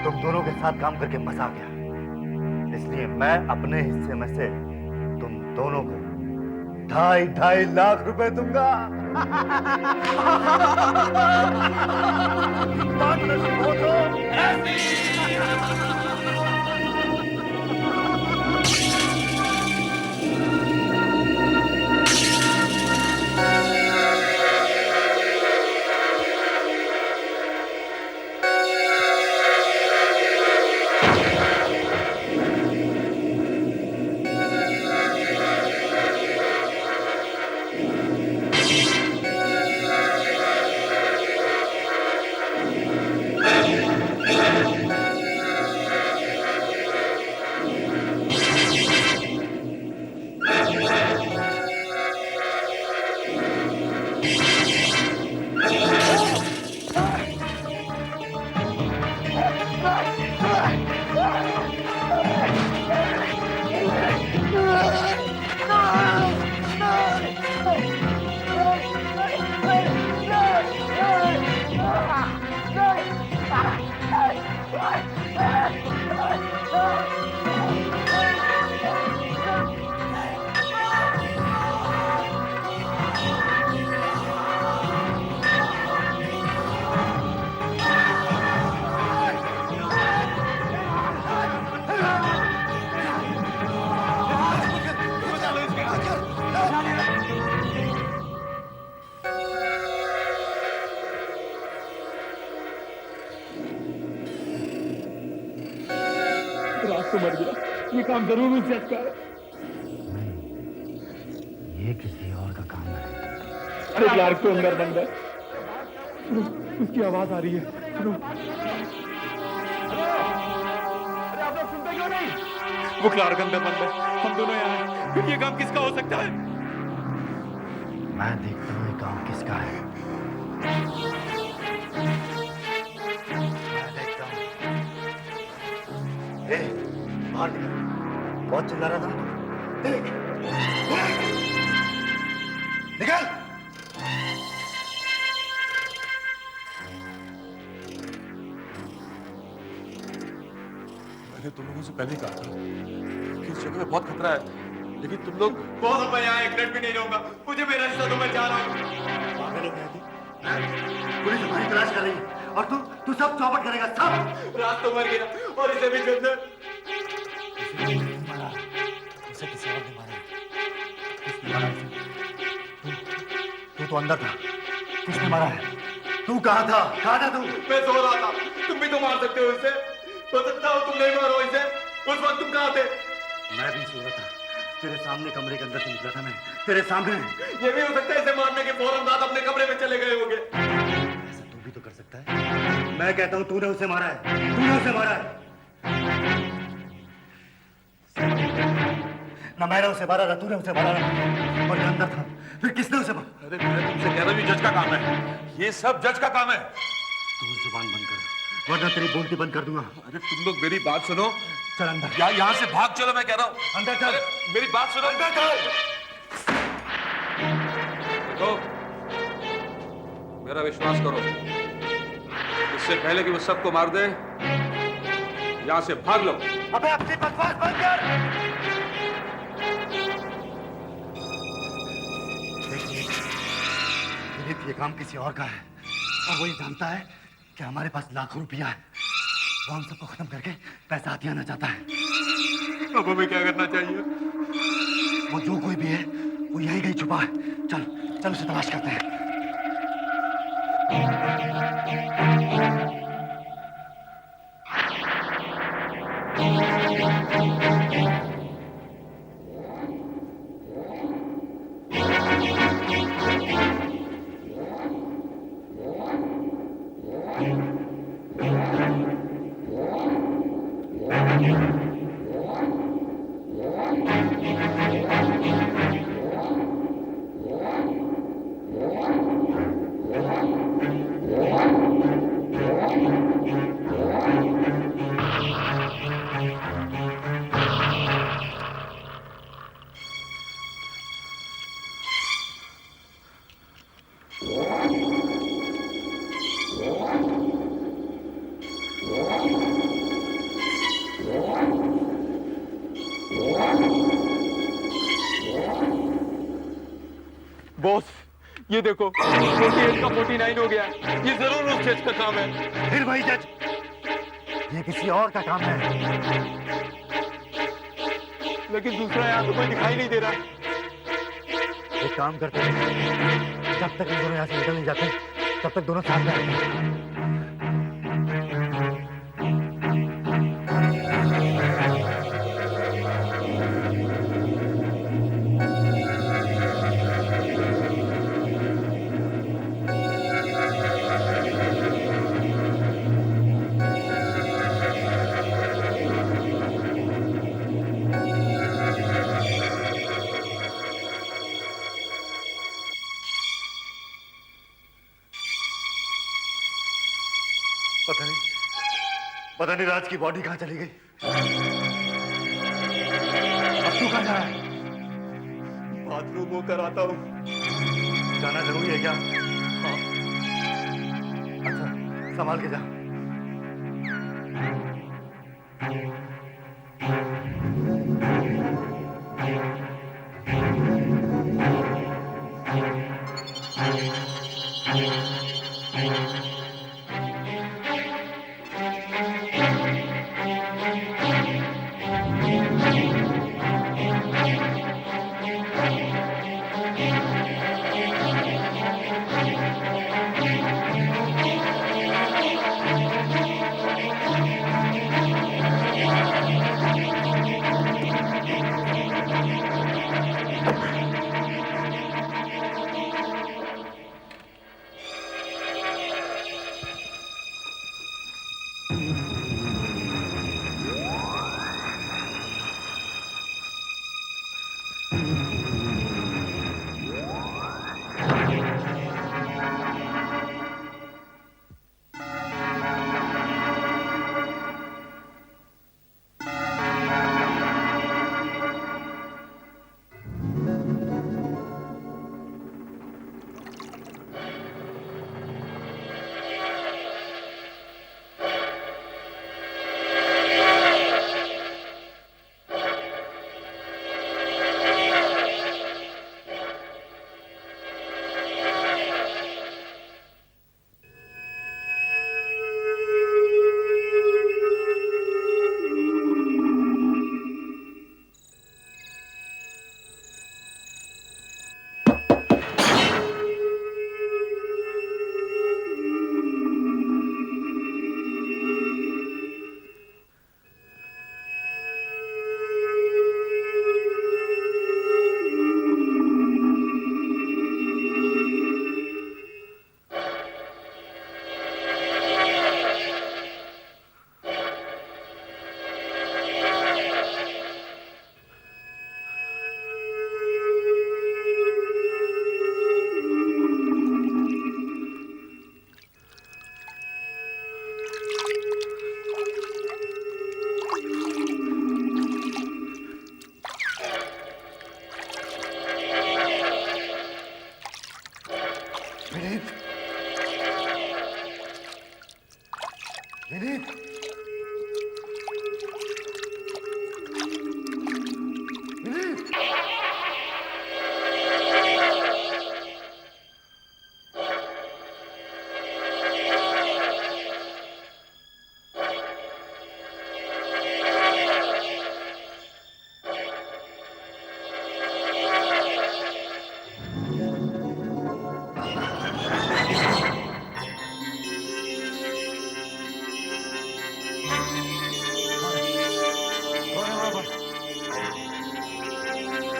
तुम दोनों के साथ काम करके मजा आ गया, इसलिए मैं अपने हिस्से में से तुम दोनों को 2.5 लाख रुपए दूंगा। पार्टनरशिप हो तो ऐसी। राज तो मर गया, ये काम जरूर उस जज का है। ये किसी और का काम है। अरे क्लार्क तो अंदर बंद है। सुनो, उसकी आवाज आ रही है। सुनो। अरे आप लोग सुनते क्यों नहीं? वो क्लार्क अंदर बंद है, हम दोनों यहाँ हैं। फिर ये काम किसका हो सकता है? मैं देखता हूँ ये काम किसका है। बाहर निकल, बहुत चिल्ला रहा था। देख, निकल। मैंने तुम लोगों से पहले ही कहा था कि इस जगह में बहुत खतरा है, लेकिन तुम लोग बहुत मैं यहाँ 1 मिनट भी नहीं रहूंगा। मुझे मेरा हिस्सा तो मैं जा रहा हूँ। पुलिस हमारी तलाश कर रही है और तू सब चौपट करेगा सब। राज तो मर गया और इसे भी चुन उसे किसी और ने मारा। किसने मारा उसे? तू तो अंदर था। किसने मारा है? तू कहाँ था? कहाँ था तू? मैं सो रहा था। तुम भी तो मार सकते हो इसे। हो सकता हो तुम नहीं मारो इसे। उस वक्त तुम कहाँ थे? मैं भी सो रहा था। तेरे सामने कमरे के अंदर से निकला था मैं। तेरे सामने। ये भी हो सकता है इसे मारने के फौरन बाद अपने कमरे में चले गए होंगे। ऐसा तू भी तो कर सकता है। मैं कहता हूँ तूने उसे मारा है। तूने उसे मारा है। ना मैंने उसे मारा ना तूने उसे मारा और ये अंदर था। फिर किसने उसे मारा? अरे मैं तुमसे कह रहा हूँ ये जज का काम है, ये सब जज का काम है। तू जुबान बंद कर वरना तेरी बोलती बंद कर दूंगा। अरे तुम लोग मेरी बात सुनो। चल अंदर। यहाँ से भाग चलो, मैं कह रहा हूँ अंदर चल। मेरी बात सुनो। अंदर चल। देखो, मेरा विश्वास करो, इससे पहले कि वो सबको मार दे, यहाँ से भाग लो। अबे अपनी बकवास बंद कर। दिलीप ये काम किसी और का है और वो ये जानता है कि हमारे पास लाखों रुपया है। वो हम सबको खत्म करके पैसा हाथ आना चाहता है। अब हमें क्या करना चाहिए? वो जो कोई भी है वो यहीं कहीं छुपा है। चल चल उसे तलाश करते हैं। बॉस, ये देखो 48 का 49 हो गया। ये जरूर उस जज का काम है। फिर वही जज, ये किसी और का काम है। लेकिन दूसरा यहाँ तो कोई दिखाई नहीं दे रहा। एक काम करते हैं, जब तक इन दोनों यहाँ से निकल नहीं जाते तब तक दोनों साथ में रहते हैं। पता नहीं राज की बॉडी कहां चली गई। अब तू कहां जा रहा है? बाथरूम होकर आता हूँ। जाना जरूरी है क्या? हाँ। अच्छा, संभाल के जा।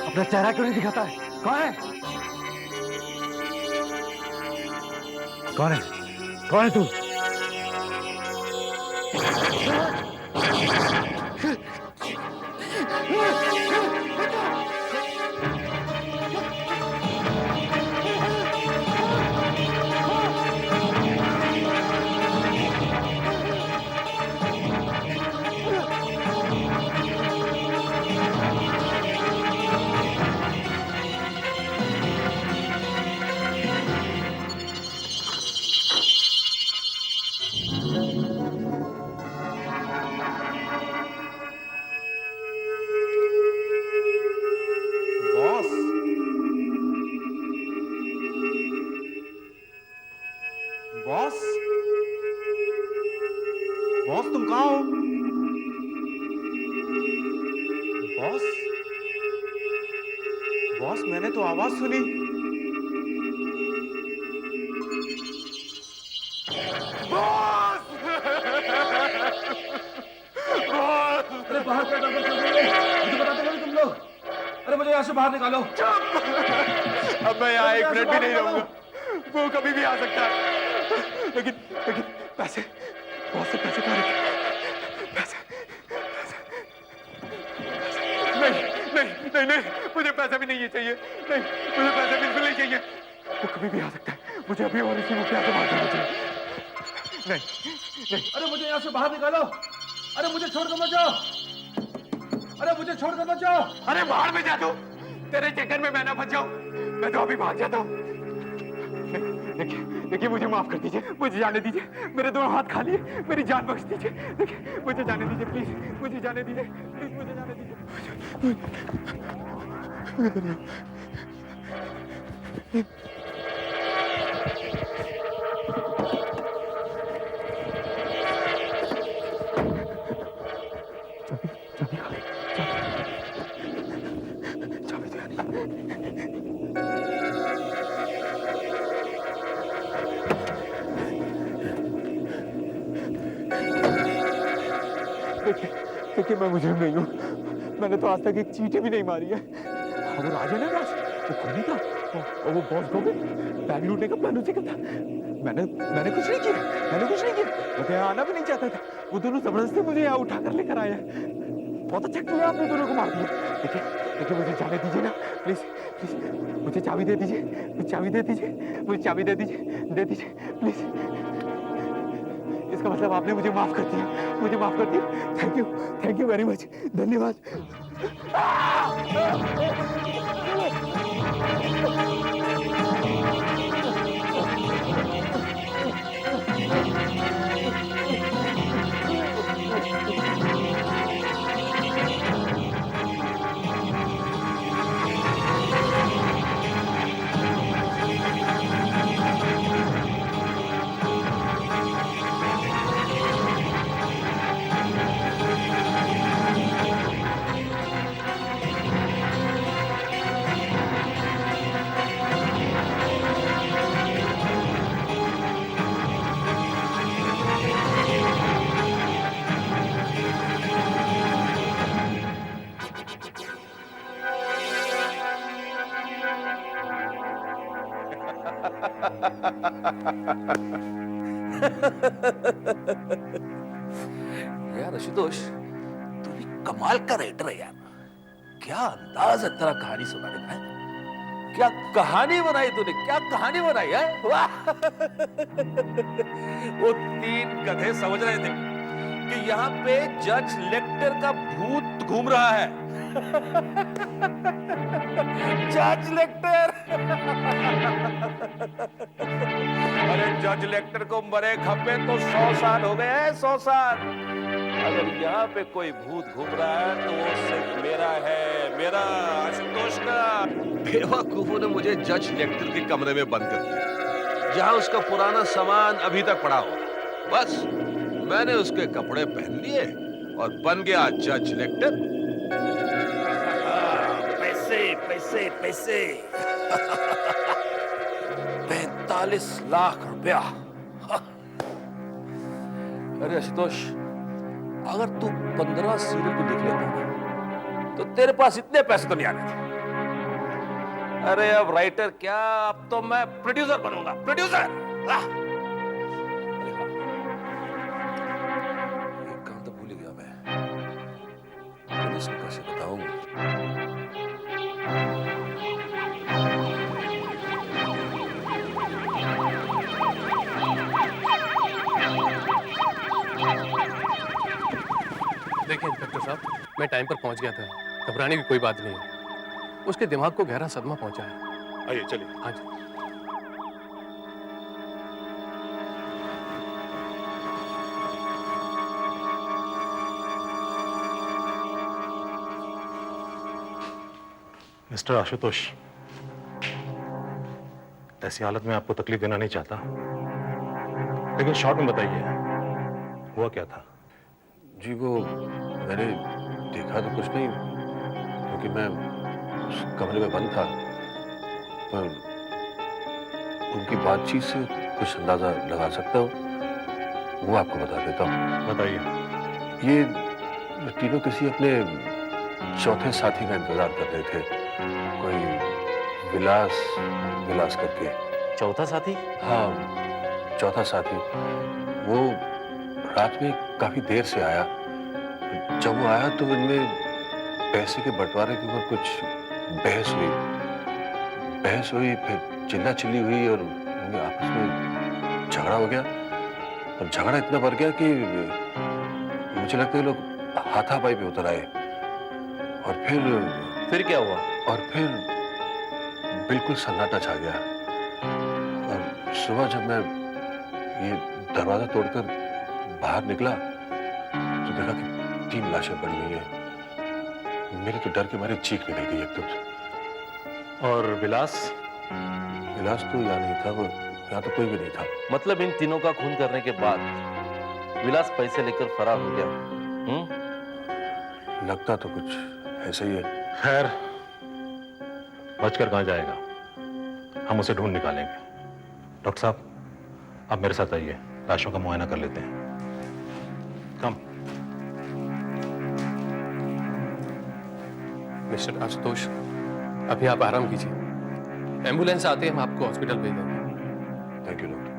अपना चेहरा क्यों नहीं दिखाता है? कौन है? कौन है? कौन है तू? बॉस, बॉस तुम कहाँ हो? बॉस, बॉस मैंने तो आवाज सुनी। बॉस! बॉस! अरे बाहर क्या गड़बड़ चल रही है? मुझे बताते नहीं तुम लोग। अरे मुझे यहाँ से बाहर निकालो। अब मैं यहाँ एक मिनट भी नहीं रहूंगा। वो कभी भी आ सकता है। लेकिन लेकिन पैसे, बहुत से पैसे कहाँ रखे? पैसे, पैसे, नहीं नहीं नहीं नहीं, मुझे पैसा भी नहीं चाहिए। नहीं, मुझे पैसा बिल्कुल नहीं चाहिए। वो कभी भी आ सकता है। मुझे अभी और इसी मुखिया से बात करना चाहिए। नहीं नहीं, अरे मुझे यहाँ से बाहर निकालो। अरे मुझे छोड़कर मत जाओ। अरे मुझे छोड़कर मत जाओ। अरे बाहर में जा तू। तेरे चक्कर में मैं ना फंस जाऊं। मैं तो अभी भाग जाता हूँ। देखिए देखिए, मुझे माफ कर दीजिए, मुझे जाने दीजिए। मेरे दोनों हाथ खाली है, मेरी जान बख्श दीजिए। देखिए मुझे जाने दीजिए प्लीज, मुझे जाने दीजिए प्लीज, मुझे जाने दीजिए। चाबी तो यानी देखिए देखिए, मैं मुजरिम नहीं हूँ। मैंने तो आज तक एक चींटी भी नहीं मारी है। हाँ, वो राजा ना राज, वो कौन था? और वो बॉस गोविंद, बैंक लूटने का प्लान उसी का था। मैंने कुछ नहीं किया, मैंने कुछ नहीं किया। मैं तो यहाँ आना भी नहीं चाहता था। वो दोनों जबरदस्ती मुझे यहाँ उठा कर लेकर आया। बहुत अच्छा किया आपने दोनों को मार दिया। देखिए देखिए, मुझे जाने दीजिए ना प्लीज प्लीज। मुझे चाबी दे दीजिए, मुझे चाबी दे दीजिए, मुझे चाबी दे दीजिए, दे दीजिए प्लीज। इसका मतलब आपने मुझे माफ कर दिया, मुझे माफ कर दिया। थैंक यू वेरी मच, धन्यवाद। यार आशुतोष, तू भी कमाल का राइटर है यार। क्या अंदाज है तेरा कहानी सुनाने का है। क्या कहानी बनाई तूने, क्या कहानी बनाई है। वाह। वो तीन गधे समझ रहे थे कि यहाँ पे जज लेक्टर का भूत घूम रहा है। जज लेक्टर। अरे जज लेक्टर को मरे खपे तो 100 साल हो गए हैं, 100 साल। अगर यहाँ पे कोई भूत घूम रहा है तो वो सिर्फ मेरा है, मेरा आशुतोष का। बेवकूफों ने मुझे जज लेक्टर के कमरे में बंद कर दिया, जहां उसका पुराना सामान अभी तक पड़ा हुआ। बस मैंने उसके कपड़े पहन लिए और बन गया जज लेक्टर। पैसे पैसे पैसे। 45 लाख रुपया। अरे आशुतोष, अगर तू 15 सीरियल भी लिख लेता ना, तो तेरे पास इतने पैसे तो नहीं आने थे। अरे अब राइटर क्या, अब तो मैं प्रोड्यूसर बनूंगा, प्रोड्यूसर। अरे हाँ, एक काम तो भूल ही गया मैं। पुलिस को कैसे बताऊं? देखिए इंस्पेक्टर साहब, मैं टाइम पर पहुंच गया था। घबराने की कोई बात नहीं है। उसके दिमाग को गहरा सदमा पहुंचा है। आइए चलिए। हाँ जी। मिस्टर आशुतोष, ऐसी हालत में आपको तकलीफ देना नहीं चाहता, लेकिन शॉर्ट में बताइए, हुआ क्या था? जी वो मैंने देखा तो कुछ नहीं, क्योंकि मैं उस कमरे में बंद था, पर उनकी बातचीत से कुछ अंदाजा लगा सकता हूँ, वो आपको बता देता हूँ। बताइए। ये तीनों किसी अपने चौथे साथी का इंतजार कर रहे थे, कोई विलास करके। चौथा साथी? हाँ, चौथा साथी। वो रात में काफी देर से आया। जब वो आया तो इनमें पैसे के बंटवारे के ऊपर कुछ बहस हुई, फिर चिल्ला चिल्ली हुई और उनके आपस में झगड़ा हो गया। और झगड़ा इतना बढ़ गया कि मुझे लगता है लोग हाथापाई पे उतर आए। और फिर क्या हुआ? और फिर बिल्कुल सन्नाटा छा गया। और सुबह जब मैं ये दरवाजा तोड़कर बाहर निकला तो देखा कि 3 लाशें पड़ी हुई हैं। मेरे तो डर के मारे चीख निकल गई एकदम से। और विलास? विलास तो यहाँ नहीं था, वो यहाँ तो कोई भी नहीं था। मतलब इन तीनों का खून करने के बाद विलास पैसे लेकर फरार हो गया? लगता तो कुछ ऐसे ही है। खैर, बचकर कहाँ जाएगा, हम उसे ढूंढ निकालेंगे। डॉक्टर साहब, आप मेरे साथ आइए, लाशों का मुआयना कर लेते हैं। कम। मिस्टर आशुतोष, अभी आप आराम कीजिए, एम्बुलेंस आते ही हम आपको हॉस्पिटल भेज देंगे। Thank you doctor.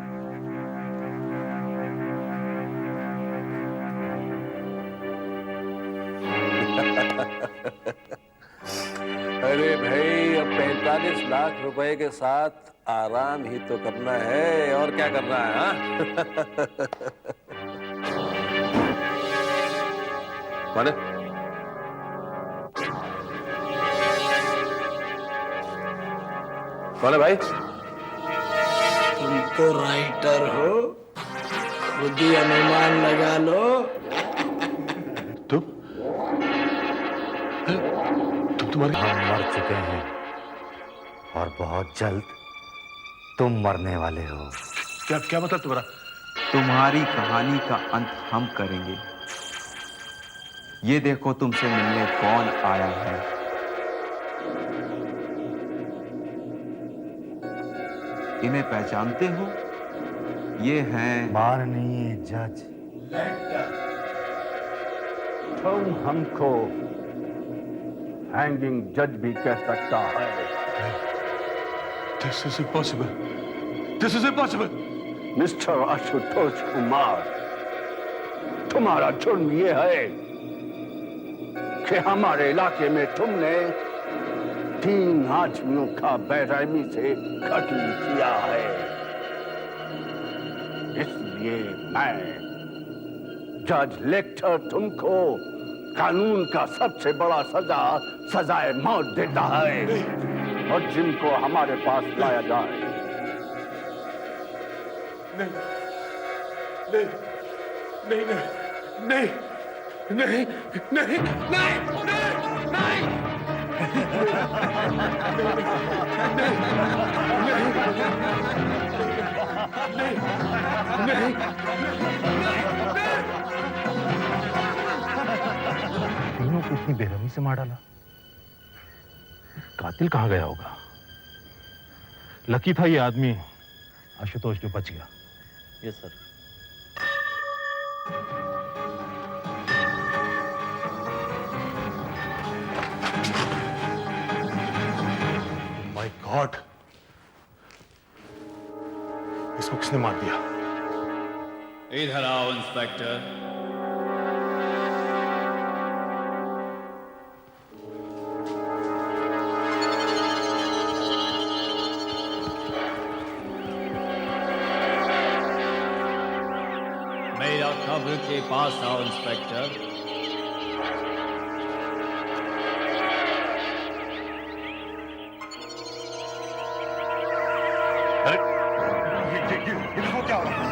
अरे भाई, अब 45 लाख रुपए के साथ आराम ही तो करना है, और क्या करना है? हाँ? कौन है? कौन है भाई? तुम तो राइटर हो, खुद ही अनुमान लगा लो। तुम मर हम मर चुके हैं और बहुत जल्द तुम मरने वाले हो। क्या मतलब तुम्हारा? तुम्हारी कहानी का अंत हम करेंगे। ये देखो तुमसे मिलने कौन आया है। इन्हें पहचानते हो? ये हैं माननीय जज। तुम हमको हैंगिंग जज भी कह सकता है। This is impossible. This is impossible. Mister Ashutosh Kumar, तुम्हारा जुर्म ये है कि हमारे इलाके में तुमने 3 आदमियों का बेरहमी से कत्ल किया है। इसलिए मैं जज लेक्टर तुमको कानून का सबसे बड़ा सजाए मौत देता है, और जिनको हमारे पास लाया जाए। तीनों को इतनी बेरहमी से मार डाला। कातिल कहाँ गया होगा? लकी था ये आदमी आशुतोष जो बच गया। Yes sir. माय गॉड, इसको किसने मार दिया? इधर आओ इंस्पेक्टर। मेरा कब्र के पास आओ इंस्पेक्टर। ये वो क्या हो रहा है?